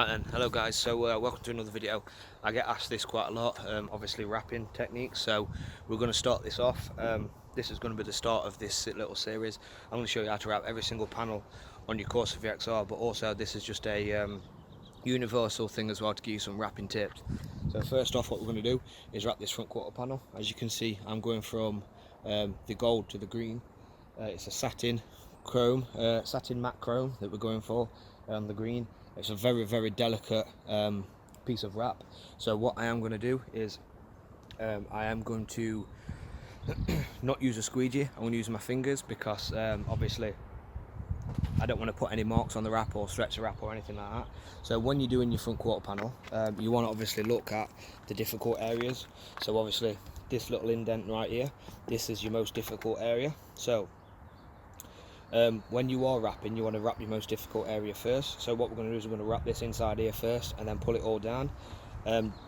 Right then, hello guys, so welcome to another video. I get asked this quite a lot, obviously wrapping techniques, so we're going to start this off. This is going to be the start of this little series. I'm going to show you how to wrap every single panel on your Corsa VXR, but also this is just a universal thing as well to give you some wrapping tips. So first off, what we're going to do is wrap this front quarter panel. As you can see, I'm going from the gold to the green. It's a satin chrome, satin matte chrome that we're going for on the green. It's a very delicate piece of wrap. So what I am going to do is I am going to not use a squeegee. I'm going to use my fingers because obviously I don't want to put any marks on the wrap or stretch the wrap or anything like that. So when you're doing your front quarter panel, you want to obviously look at the difficult areas. So obviously this little indent right here, this is your most difficult area. So when you are wrapping, you want to wrap your most difficult area first. So what we're going to do is we're going to wrap this inside here first and then pull it all down.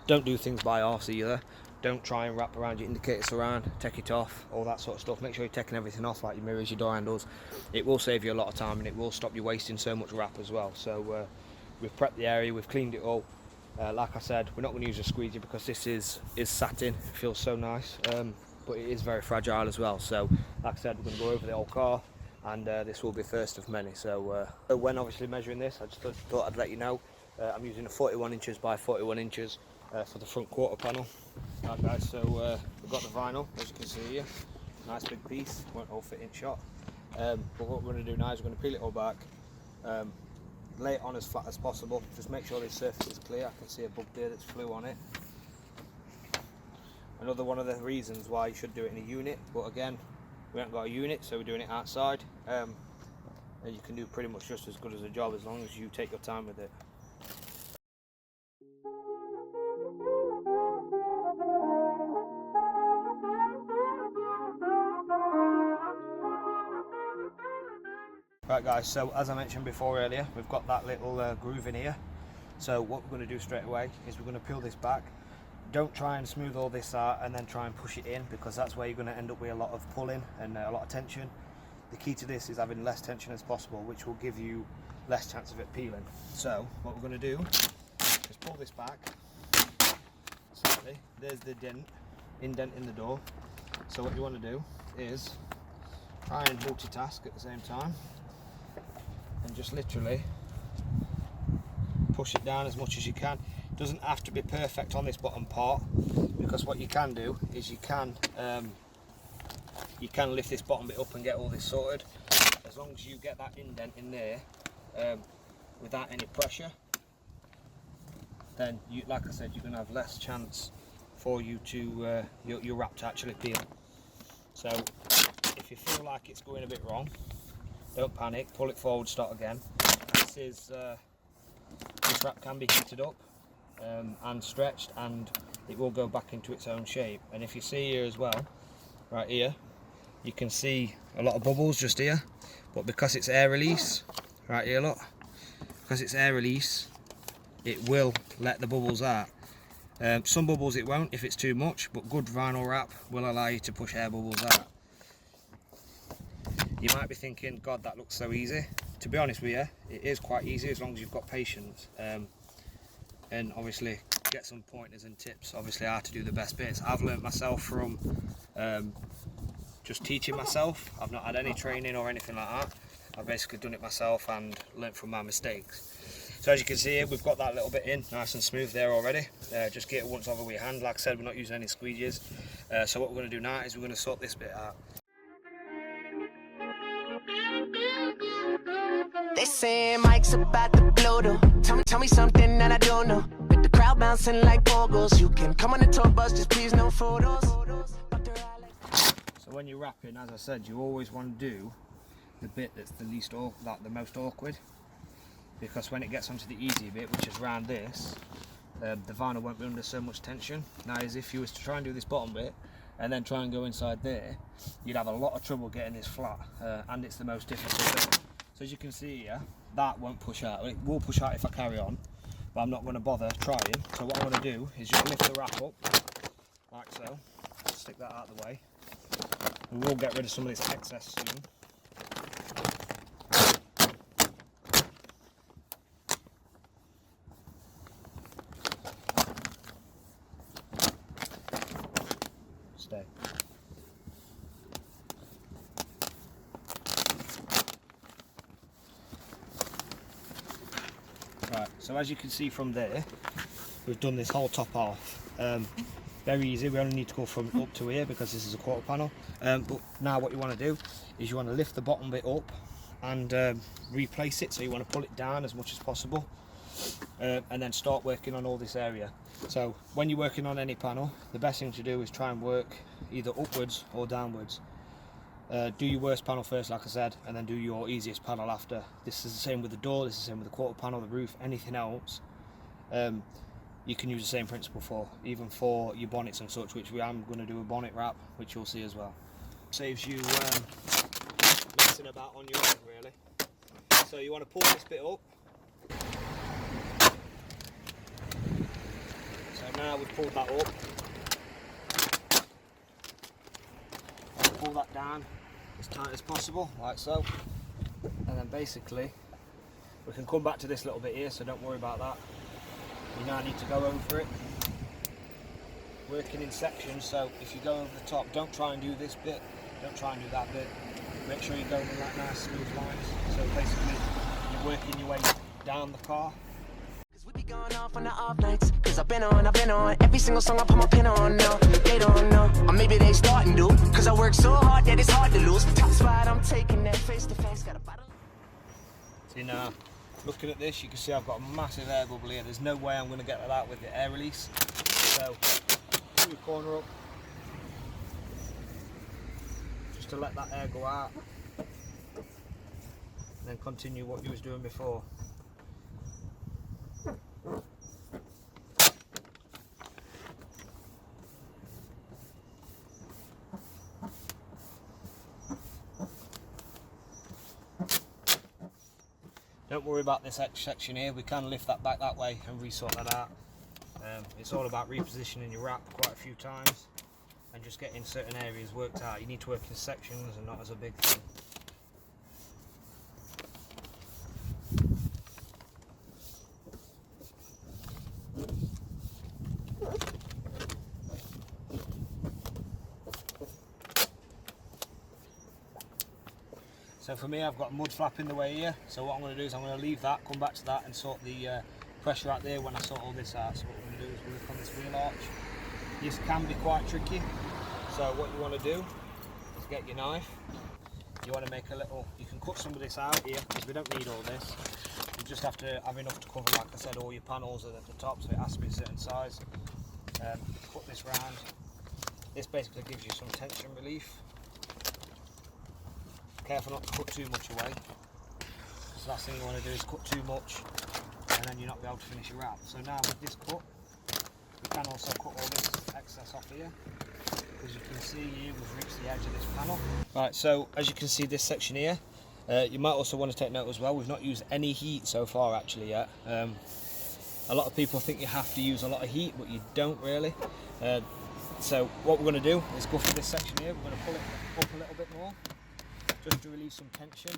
Don't do things by halves either. Don't try and wrap around your indicator surround, take it off, all that sort of stuff. Make sure you're taking everything off, like your mirrors, your door handles. It will save you a lot of time and it will stop you wasting so much wrap as well. So we've prepped the area, we've cleaned it all. Like I said, we're not going to use a squeegee because this is satin. It feels so nice, but it is very fragile as well. So like I said, we're going to go over the whole car, and this will be first of many. So when obviously measuring this, I just thought I'd let you know I'm using a 41 inches by 41 inches for the front quarter panel. Right guys, so we've got the vinyl, as you can see here, nice big piece, won't all fit in shot. But what we're going to do now is we're going to peel it all back, lay it on as flat as possible, just make sure this surface is clear. I can see a bug there that's flew on it. Another one of the reasons why you should do it in a unit, but again, we haven't got a unit, so we're doing it outside, and you can do pretty much just as good as a job as long as you take your time with it. Right guys, so as I mentioned before earlier, we've got that little groove in here. So what we're going to do straight away is we're going to peel this back. Don't try and smooth all this out and then try and push it in, because that's where you're going to end up with a lot of pulling and a lot of tension. The key to this is having less tension as possible, which will give you less chance of it peeling. So what we're going to do is pull this back slightly. There's the indent in the door. So what you want to do is try and multitask at the same time and just literally push it down as much as you can. It doesn't have to be perfect on this bottom part, because what you can do is you can lift this bottom bit up and get all this sorted. As long as you get that indent in there without any pressure, then you, like I said, you're going to have less chance for you to your wrap to actually peel. So if you feel like it's going a bit wrong, don't panic, pull it forward, start again. This wrap can be heated up and stretched, and it will go back into its own shape. And if you see here as well, right here, you can see a lot of bubbles just here, but because it's air release, right here, look, because it's air release, it will let the bubbles out. Some bubbles it won't if it's too much, but good vinyl wrap will allow you to push air bubbles out. You might be thinking, God, that looks so easy. To be honest with you, it is quite easy as long as you've got patience, and obviously get some pointers and tips, obviously how to do the best bits. I've learnt myself from just teaching myself. I've not had any training or anything like that. I've basically done it myself and learnt from my mistakes. So as you can see here, we've got that little bit in, nice and smooth there already. Just get it once over with your hand. Like I said, we're not using any squeegees. So what we're going to do now is we're going to sort this bit out. They say Mike's about to blow though. Tell me something that I don't know. With the crowd bouncing like bogles, you can come on the tour bus, just please no photos. So when you're wrapping, as I said, you always want to do the bit that's the most awkward, because when it gets onto the easy bit, which is round this, the vinyl won't be under so much tension. Now, as if you was to try and do this bottom bit and then try and go inside there, you'd have a lot of trouble getting this flat, and it's the most difficult bit. So as you can see here, that won't push out. It will push out if I carry on, but I'm not going to bother trying. So what I want to do is just lift the wrap up, like so. Stick that out of the way. We will get rid of some of this excess soon. stay. Right, so as you can see from there, we've done this whole top off. Very easy, we only need to go from up to here because this is a quarter panel. But now what you want to do is you want to lift the bottom bit up and replace it, so you want to pull it down as much as possible, and then start working on all this area. So when you're working on any panel, the best thing to do is try and work either upwards or downwards. Do your worst panel first, like I said, and then do your easiest panel after. This is the same with the door, this is the same with the quarter panel, the roof, anything else. You can use the same principle for, even for your bonnets and such, which I'm going to do a bonnet wrap, which you'll see as well. Saves you messing about on your own, really. So you want to pull this bit up. So now we've pulled that up. Pull that down as tight as possible, like so. And then basically, we can come back to this little bit here, so don't worry about that. You now need to go over it, working in sections. So if you go over the top, don't try and do this bit, don't try and do that bit. Make sure you're going in like nice smooth lines. So basically, you're working your way down the car. Cause we be going off on the off nights. Cause I've been on every single song I put my pin on. No, they don't know, or maybe they starting to. Cause I work so hard that it's hard to lose. Top spot, I'm taking that face to face. Got a bottle. See now, looking at this, you can see I've got a massive air bubble here. There's no way I'm going to get that out with the air release. So, pull your corner up, just to let that air go out, and then continue what you was doing before. Don't worry about this section here, we can lift that back that way and resort that out. It's all about repositioning your wrap quite a few times and just getting certain areas worked out. You need to work in sections and not as a big thing. So for me, I've got a mud flap in the way here, so what I'm going to do is I'm going to leave that, come back to that and sort the pressure out there when I sort all this out. So what we're going to do is work on this wheel arch. This can be quite tricky, so what you want to do is get your knife. You want to make a little, you can cut some of this out here because we don't need all this. You just have to have enough to cover, like I said, all your panels are at the top, so it has to be a certain size. Put this round. This basically gives you some tension relief. Careful not to cut too much away. So last thing you want to do is cut too much and then you're not be able to finish your wrap. So now with this cut, we can also cut all this excess off here. As you can see here, we've reached the edge of this panel. Right, so as you can see this section here, you might also want to take note as well, we've not used any heat so far actually yet. A lot of people think you have to use a lot of heat, but you don't really. So what we're going to do is go for this section here, we're going to pull it up a little bit more, just to release some tension.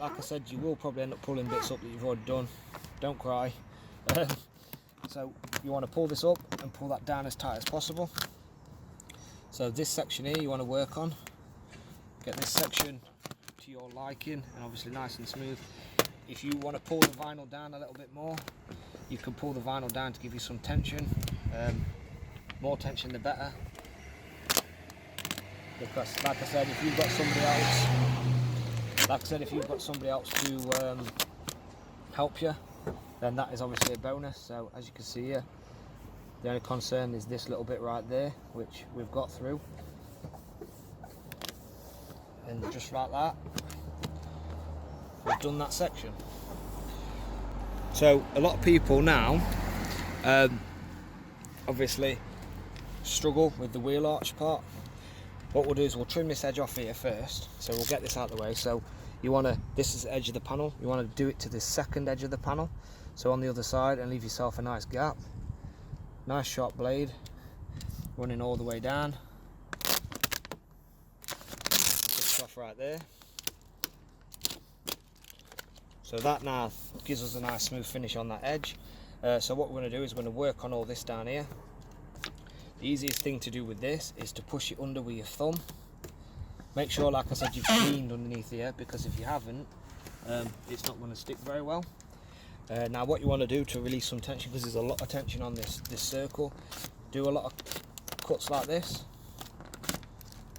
Like I said, you will probably end up pulling bits up that you've already done. Don't cry. So you want to pull this up and pull that down as tight as possible. So this section here you want to work on. Get this section to your liking and obviously nice and smooth. If you want to pull the vinyl down a little bit more, you can pull the vinyl down to give you some tension. More tension the better. Because like I said, if you've got somebody else, to help you, then that is obviously a bonus. So as you can see here, the only concern is this little bit right there, which we've got through. And just like that, we've done that section. So a lot of people now obviously struggle with the wheel arch part. What we'll do is we'll trim this edge off here first, so we'll get this out of the way. So you want to, this is the edge of the panel, you want to do it to the second edge of the panel, so on the other side, and leave yourself a nice gap. Nice sharp blade running all the way down. Just off right there. So that now gives us a nice smooth finish on that edge. So what we're going to do is we're going to work on all this down here. The easiest thing to do with this is to push it under with your thumb. Make sure, like I said, you've cleaned underneath here, because if you haven't, it's not going to stick very well. Now what you want to do to release some tension, because there's a lot of tension on this circle, do a lot of cuts like this.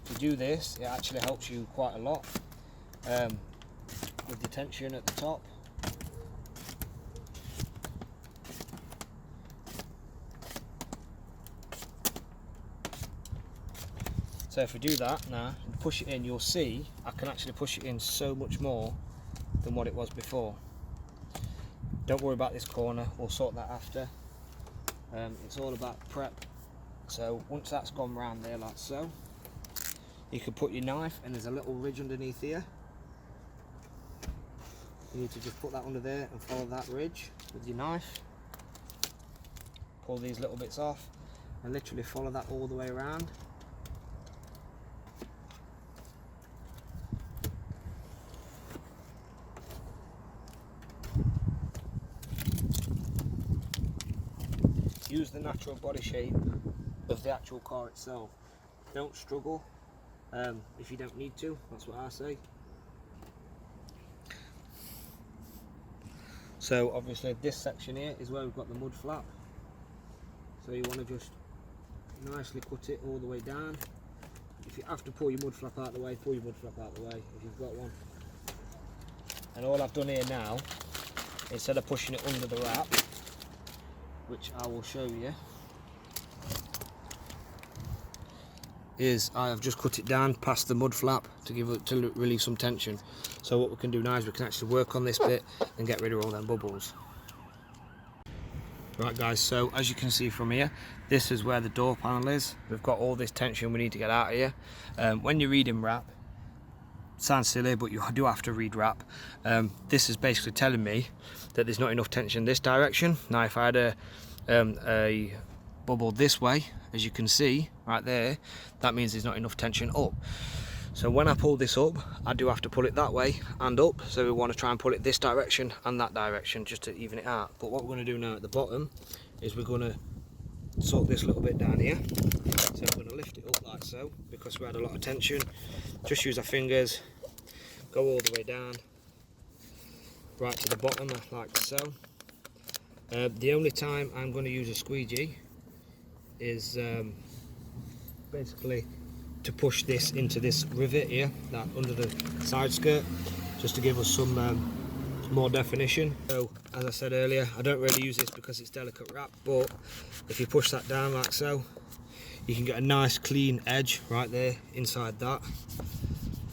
If you do this, it actually helps you quite a lot with the tension at the top. So if we do that now and push it in, you'll see I can actually push it in so much more than what it was before. Don't worry about this corner, we'll sort that after. It's all about prep. So once that's gone round there like so, you can put your knife, and there's a little ridge underneath here. You need to just put that under there and follow that ridge with your knife. Pull these little bits off and literally follow that all the way around. Use the natural body shape of the actual car itself. Don't struggle if you don't need to, that's what I say. So obviously this section here is where we've got the mud flap. So you want to just nicely cut it all the way down. If you have to pull your mud flap out of the way, pull your mud flap out of the way if you've got one. And all I've done here now, instead of pushing it under the wrap, which I will show you, is I have just cut it down past the mud flap to release some tension. So what we can do now is we can actually work on this bit and get rid of all them bubbles. Right guys, so as you can see from here, this is where the door panel is. We've got all this tension we need to get out of here. When you're reading wrap, sounds silly, but you do have to read wrap. This is basically telling me that there's not enough tension this direction. Now if I had a bubble this way, as you can see right there, that means there's not enough tension up. So when I pull this up, I do have to pull it that way and up. So we want to try and pull it this direction and that direction just to even it out. But what we're going to do now at the bottom is we're going to sort this little bit down here. So I'm going to lift it up like so, because we had a lot of tension. Just use our fingers, go all the way down, right to the bottom like so. The only time I'm going to use a squeegee is basically to push this into this rivet here, that under the side skirt, just to give us some more definition. So as I said earlier, I don't really use this because it's delicate wrap, but if you push that down like so, you can get a nice clean edge right there inside that.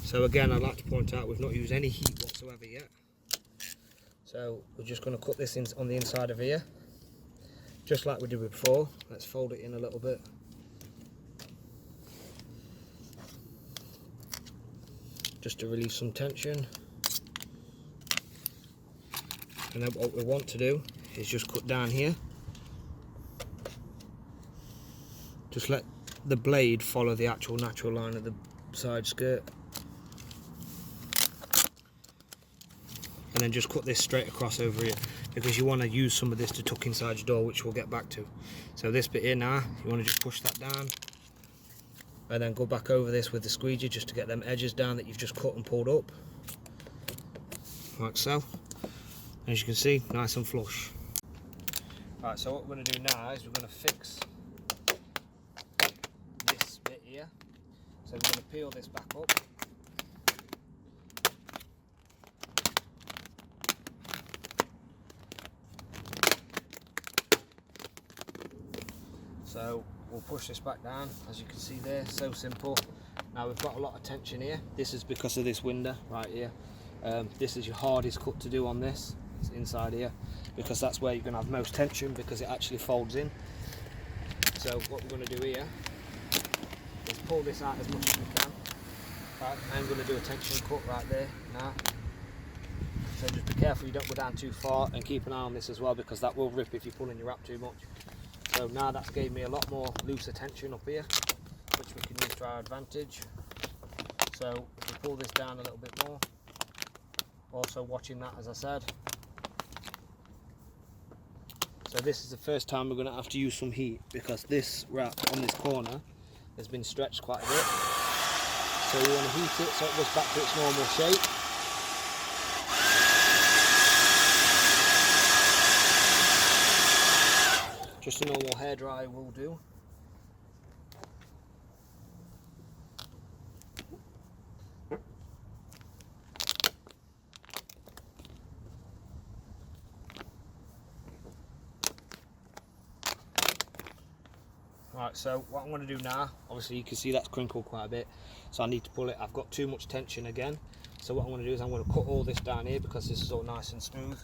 So again, I'd like to point out we've not used any heat whatsoever yet. So we're just going to cut this in on the inside of here, just like we did before. Let's fold it in a little bit. Just to release some tension. And then what we want to do is just cut down here. Just let the blade follow the actual natural line of the side skirt. And then just cut this straight across over here, because you want to use some of this to tuck inside your door, which we'll get back to. So this bit here now, you want to just push that down and then go back over this with the squeegee just to get them edges down that you've just cut and pulled up, like so. As you can see, nice and flush. Right, so what we're going to do now is we're going to fix this bit here. So we're going to peel this back up. So we'll push this back down, as you can see there, so simple. Now we've got a lot of tension here. This is because of this window right here. This is your hardest cut to do on this, it's inside here, because that's where you're going to have most tension, because it actually folds in. So what we're going to do here is pull this out as much as we can. Right, I'm going to do a tension cut right there now. So just be careful you don't go down too far, and keep an eye on this as well, because that will rip if you're pulling your wrap too much. So now that's gave me a lot more looser tension up here, which we can use to our advantage. So if we pull this down a little bit more, also watching that, as I said. So this is the first time we're going to have to use some heat, because this wrap on this corner has been stretched quite a bit. So we want to heat it so it goes back to its normal shape. Just a normal hairdryer will do. Right, so what I'm going to do now, obviously you can see that's crinkled quite a bit, so I need to pull it. I've got too much tension again, so what I'm going to do is I'm going to cut all this down here, because this is all nice and smooth.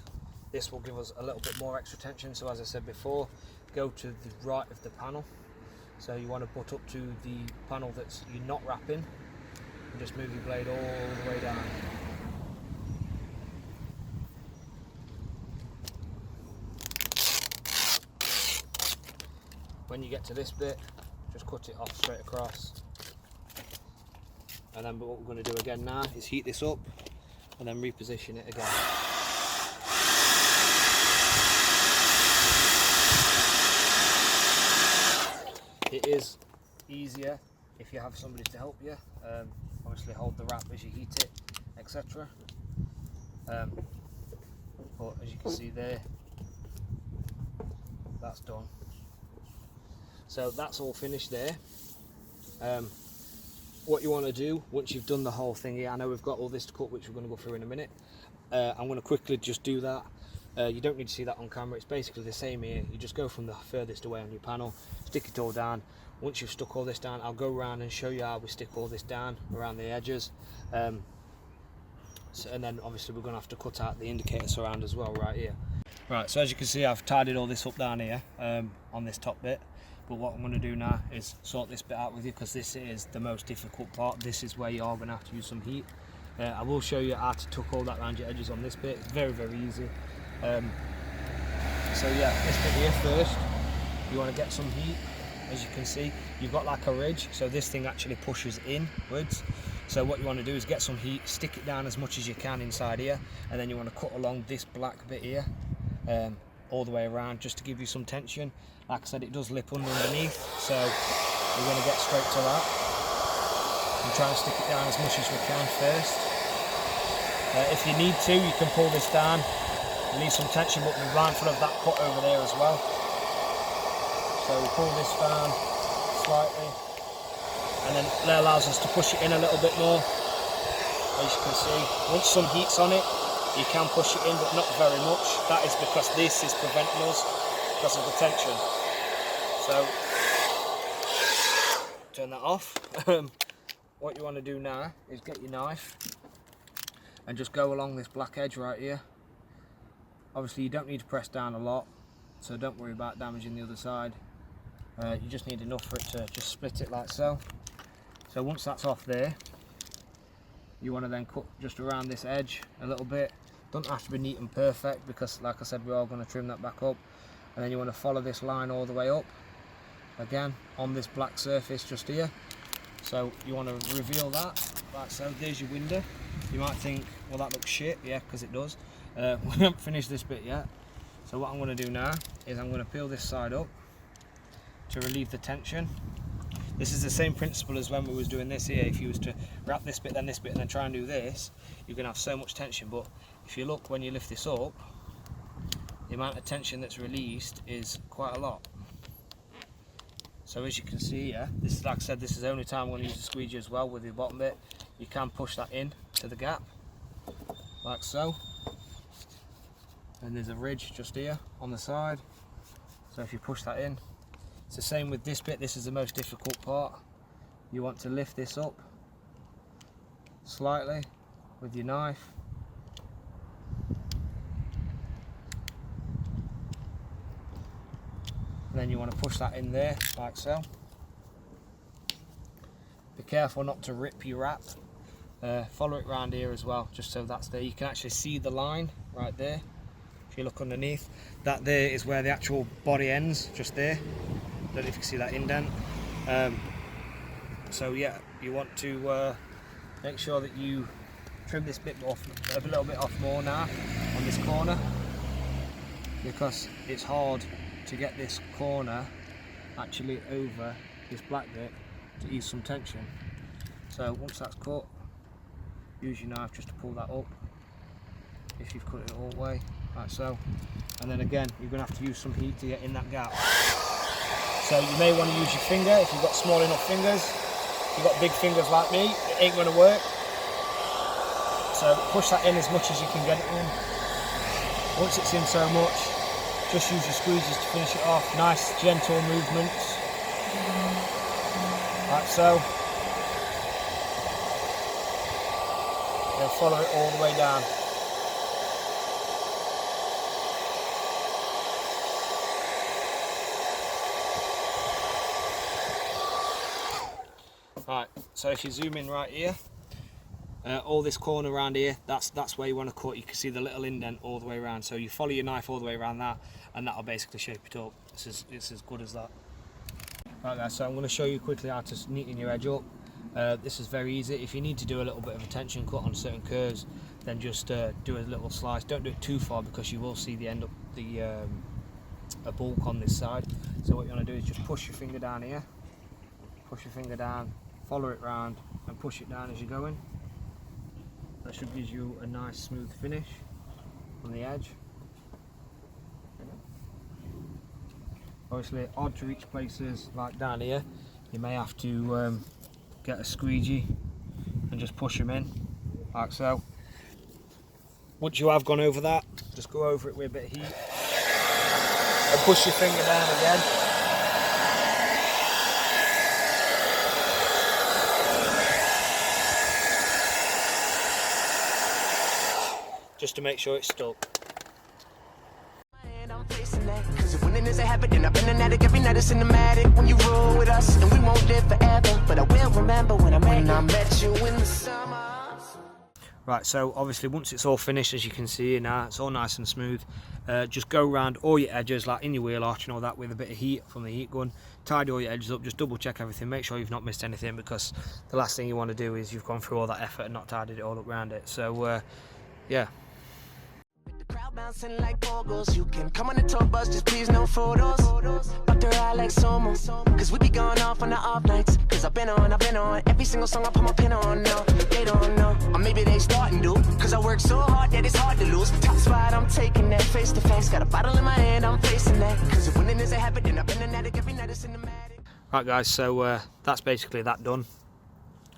This will give us a little bit more extra tension. So as I said before, go to the right of the panel, so you want to put up to the panel that's you're not wrapping, and just move your blade all the way down. When you get to this bit, just cut it off straight across. And then what we're going to do again now is heat this up and then reposition it again. It is easier if you have somebody to help you. Obviously hold the wrap as you heat it, etc. But as you can see there, that's done. So that's all finished there. What you want to do once you've done the whole thing here, I know we've got all this to cut, which we're going to go through in a minute. I'm going to quickly just do that. You don't need to see that on camera. It's basically the same here. You just go from the furthest away on your panel, stick it all down. Once you've stuck all this down, I'll go around and show you how we stick all this down around the edges. And then obviously we're going to have to cut out the indicator surround as well right here. Right, so as you can see, I've tidied all this up down here on this top bit. But what I'm going to do now is sort this bit out with you, because this is the most difficult part. This is where you are going to have to use some heat. I will show you how to tuck all that around your edges on this bit. It's very, very easy. So yeah, this bit here first, you want to get some heat. As you can see, you've got like a ridge, so this thing actually pushes inwards. So what you want to do is get some heat, stick it down as much as you can inside here, and then you want to cut along this black bit here, all the way around, just to give you some tension. Like I said, it does lip underneath, so we're going to get straight to that and try and stick it down as much as we can first. If you need to, you can pull this down, release some tension, but be mindful of that cut over there as well. So we pull this down slightly, and then that allows us to push it in a little bit more. As you can see, once some heat's on it, you can push it in, but not very much. That is because this is preventing us because of the tension. So turn that off. What you want to do now is get your knife and just go along this black edge right here. Obviously you don't need to press down a lot, so don't worry about damaging the other side. You just need enough for it to just split it like so. So once that's off there, you want to then cut just around this edge a little bit. Don't have to be neat and perfect, because like I said, we're all going to trim that back up. And then you want to follow this line all the way up, again on this black surface just here. So you want to reveal that like so. There's your window. You might think, well, that looks shit. Yeah, because it does. We haven't finished this bit yet. So what I'm going to do now is I'm going to peel this side up to relieve the tension. This is the same principle as when we was doing this here. If you was to wrap this bit, then this bit, and then try and do this, you're going to have so much tension. But if you look, when you lift this up, the amount of tension that's released is quite a lot. So as you can see here, this is, like I said, this is the only time I'm going to use the squeegee as well with the bottom bit. You can push that in to the gap, like so. And there's a ridge just here on the side. So if you push that in, it's the same with this bit. This is the most difficult part. You want to lift this up slightly with your knife. And then you want to push that in there, like so. Be careful not to rip your wrap. Follow it round here as well, just so that's there. You can actually see the line right there. If you look underneath, that there is where the actual body ends, just there. Don't know if you can see that indent. So yeah, you want to make sure that you trim this bit off, a little bit off more now on this corner, because it's hard to get this corner actually over this black bit to ease some tension. So once that's cut, use your knife just to pull that up if you've cut it all the way, like so. And then again, you're going to have to use some heat to get in that gap. So you may want to use your finger if you've got small enough fingers. If you've got big fingers like me, it ain't going to work. So push that in as much as you can get it in. Once it's in so much, just use your squeegees to finish it off. Nice gentle movements, like so. Then follow it all the way down. Right, so if you zoom in right here, all this corner around here, that's where you want to cut. You can see the little indent all the way around. So you follow your knife all the way around that, and that'll basically shape it up. It's as good as that. Right guys, so I'm going to show you quickly how to neaten your edge up. This is very easy. If you need to do a little bit of a tension cut on certain curves, then just do a little slice. Don't do it too far because you will see the end of the a bulk on this side. So what you want to do is just push your finger down here, push your finger down, follow it round, and push it down as you're going. That should give you a nice smooth finish on the edge. Obviously, odd to reach places like down here, you may have to get a squeegee and just push them in, like so. Once you have gone over that, just go over it with a bit of heat and push your finger down again. Just to make sure it's stuck. Cause winning is a habit, and I've been an addict every night, it's cinematic. When you roll with us, and we won't live forever, but I will remember when I met you in the summer. Right, so obviously once it's all finished, as you can see now, it's all nice and smooth. Just go around all your edges, like in your wheel arch and all that, with a bit of heat from the heat gun. Tidy all your edges up, just double check everything, make sure you've not missed anything, because the last thing you want to do is you've gone through all that effort and not tidied it all up around it. So yeah. Crowd bouncing like bogles. You can come on the tour bus, just please no photos. Up the ride like Somo, cause we be going off on the off nights. Cause I've been on every single song I put my pin on. No, they don't know, or maybe they starting to. Cause I work so hard that it's hard to lose. Top spot, I'm taking that face to face. Got a bottle in my hand, I'm facing that. Cause if winning is a habit, then I've been an addict every night, it's cinematic. Right guys, so that's basically that done.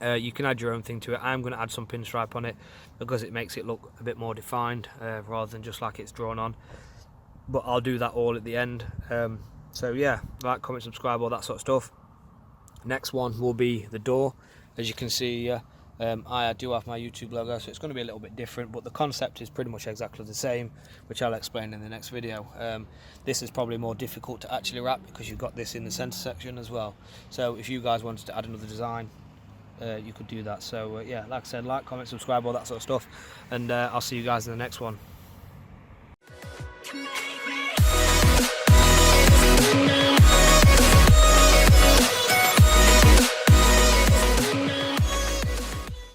You can add your own thing to it. I'm going to add some pinstripe on it because it makes it look a bit more defined rather than just like it's drawn on, but I'll do that all at the end. So yeah, like, comment, subscribe, all that sort of stuff. Next one will be the door. As you can see, I do have my YouTube logo, so it's going to be a little bit different, but the concept is pretty much exactly the same, which I'll explain in the next video. This is probably more difficult to actually wrap because you've got this in the center section as well. So if you guys wanted to add another design, you could do that. So yeah, like I said, like, comment, subscribe, all that sort of stuff, and I'll see you guys in the next one.